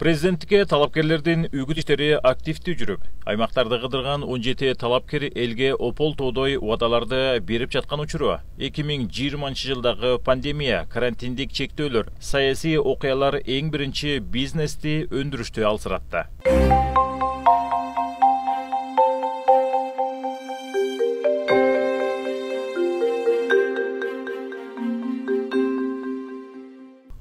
Президенттикке талапкерлердин үгүт иштери активдүү жүрүп, аймактарда кыдырган 17 талапкер элге опол тоодой убадаларды берип жаткан учуру 2020 жылдагы пандемия, карантиндик чектөөлөр, саясий окуялар эң биринчи бизнести өндүрүштү алсыратты.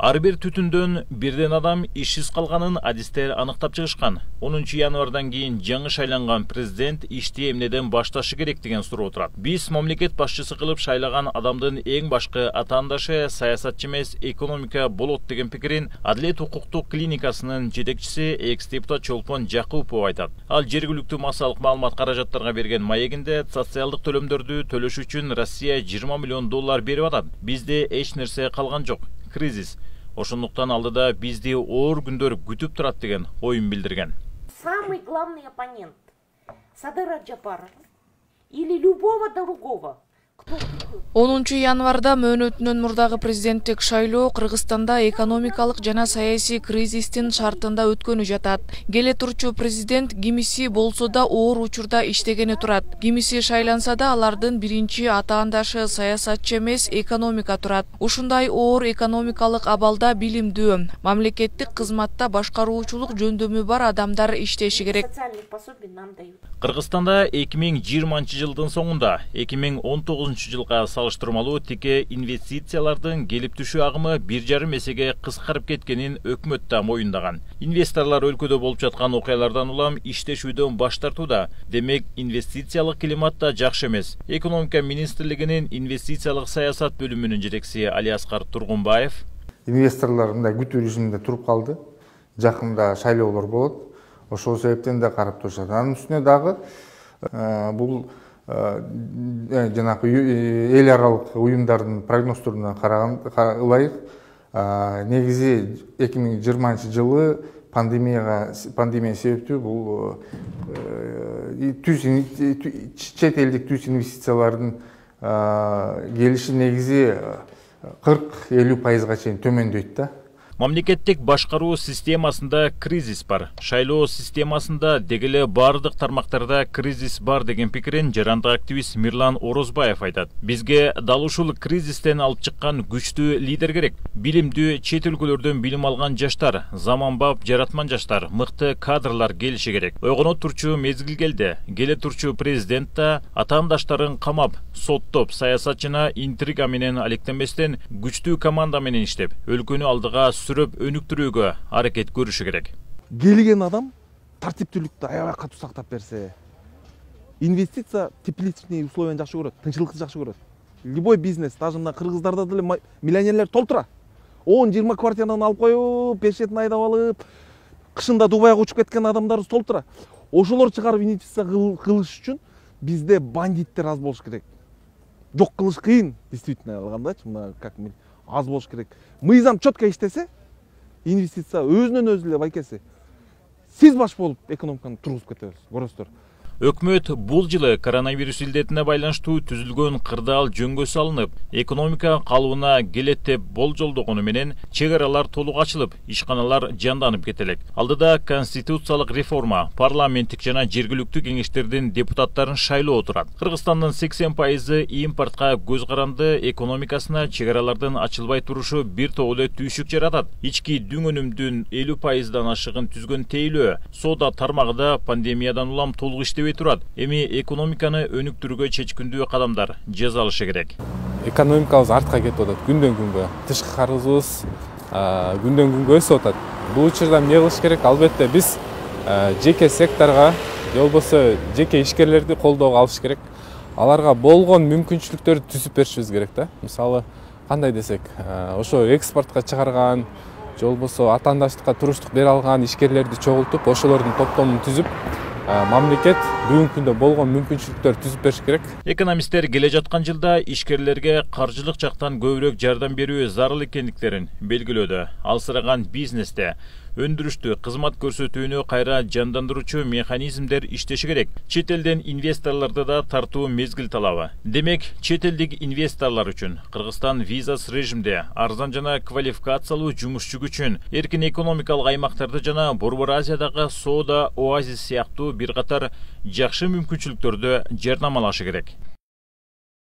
Ар бир түтүндөн бирден адам ишсиз калганын адистер аныктап чыгышкан. 10 январдан кийин жаңы шайланган президент ишти эмнеден башташы керек деген суроо турат. Биз мамлекет башчысы кылып шайлаган адамдын эң башкы атаандашы саясатчы эмес, экономика болот деген пикирин Адилет укуктук клиникасынын жетекчиси экс-депутат Чолпон Жакупов айтат. Ал жергиликтүү массалык маалымат каражаттарга берген маегинде социалдык төлөмдөрдү төлөш үчүн Россия $20 миллион берип атат. Бизде эч нерсе калган жок. Кризис. Ошондуктан алдыда бизди оор күндөр күтүп турат деген оюн билдирген. Самый главный оппонент Садыр Джапаров или любого другого. 10 январда мөөнөтүнөн мурдагы президенттик шайлоо Кыргызстанда экономикалык жана саясий кризистин шартында өткөнү жатат. Келе турчу президент кимиси болсо да оор учурда иштегени турат. Кимиси шайланса да алардын биринчи атаандашы саясатчы эмес, экономика турат. Ушундай оор экономикалык абалда билимдүү, мамлекеттик кызматта башкаруучулук жөндөмү бар адамдар иштеши керек. Кыргызстанда 2020 жылдын соңунда 2019 жылга салыштырмалуу тике инвестициялардын келип түшүү агымы 1,5 эсеге кыскарып кеткенин өкмөт да моюндаган. Инвесторлор өлкөдө болуп жаткан окуялардан улам иштешүүдөн баш тартууда. Демек, инвестициялык климат да жакшы эмес. Экономика министрлигинин инвестициялык саясат бөлүмүнүн жетекчиси Алиаскар Тургунбаев: инвесторлор мындай күтүү режиминде туруп калды. Жакында шайлоолор болот. Ошол себептен да карап турушат. Анын үстүнө дагы бул жанагы эл аралык уюмдардын прогноздоруна ылайык негизи 2020 жылы пандемия себептүү бул чет элдик түз инвестициялардын келиши негизи 40-50% чейин төмөндөйт да. Мамлекеттик башкаруу системасында кризис бар. Шайлоо системасында дегеле бардык тармактарда кризис бар деген пикирин жарандык активист Мирлан Орозбаев айтат. Бизге дал ушул кризистен алып чыккан күчтүү лидер керек. Билимдүү чет өлкөлөрдөн билим алган жаштар, заманбап жаратман жаштар, мыкты кадрлар келиши керек. Ойгоно турчу мезгил келди. Келе турчу президент да атаандаштарын камап, соттоп, саясатчына интрига менен алектенбестен күчтүү команда менен иштеп, өлкөнү алдыга сүрөп өнүктүрүүгө аракет көрүшү керек. Келген адам тартиптүүлүктү аябай катуу сактап берсе, инвестиция тепличный условияны жакшы көрөт, тынччылыкты жакшы көрөт. Любой бизнес, даже мына кыргыздарда деле миллионерлер толтура. 10-20 квартиранын алып коюп, пешетін айдап алып, кышында Дубайга учуп кеткен адамдар толтура. Ошолор чыгарып инвестиция кылыш үчүн бизде бандиттер аз болуш керек. Жок кылыш кыйын, действительно алгандачы, мына как аз болуш керек. Мыйзам четко иштесе, инвестиция өзүнөн өзү эле байкеси. Сиз баш болуп экономиканы тургузуп кетебиз, көрөсүздөр. Өкмөт бул жылы коронавирус илдетине байланыштуу түзүлгөн кырдаал жөнгө салынып, экономика калыбына келет деп болжолдогону менен чек аралар толук ачылып, ишканалар жанданып кетелек. Алдыда конституциялык реформа, парламенттик жана жергиликтүү кеңештердин депутаттарын шайлоо турат. Кыргызстандын 80% импортко көз каранды экономикасына чек аралардын ачылбай турушу бир топ эле түйшүк жаратат. Ички дүң өнүмдүн 50%-дан ашыгын түзгөн тейлөө, соода тармагында пандемиядан улам толук иштебей турат. Эми экономиканы өнүктүрүүгө чечкиндүү кадамдар жасалышы керек. Экономикабыз артка кетип атат күндөн күнгө. Тышкы карызыбыз күндөн күнгө өсүп атат. Бул учурда эмне кылыш керек? Албетте биз жеке секторго, же болбосо жеке ишкерлерди колдоого алыш керек. Аларга болгон мүмкүнчүлүктөрдү түзүп беришибиз керек да. Мисалы, кандай десек, ошо экспортко чыгарган, же болбосо атаандаштыкка туруштук бере алган ишкерлерди чогултуп, ошолордун топтомун түзүп, мамлекет бүгүнкү күндө болгон мүмкүнчүлүктөр түзүп бериш керек. Экономисттер келе жаткан жылда ишкерлерге каржылык жактан көбүрөөк жардам берүү зарыл экендиктерин белгилөөдө. Алсыраган бизнесте өндүрүштү, кызмат көрсөтүүнү кайра жандандыруучу механизмдер иштеши керек. Чет элден инвесторлорду да тартуу мезгил талабы. Демек, чет элдик инвесторлор үчүн Кыргызстан визасыз режимде арзан жана квалификациялуу жумушчу күчүн эркин экономикалык аймактарды жана Борбор Азиядагы соода оазис сыяктуу бир катар жакшы мүмкүнчүлүктөрдү жарнамалашы керек.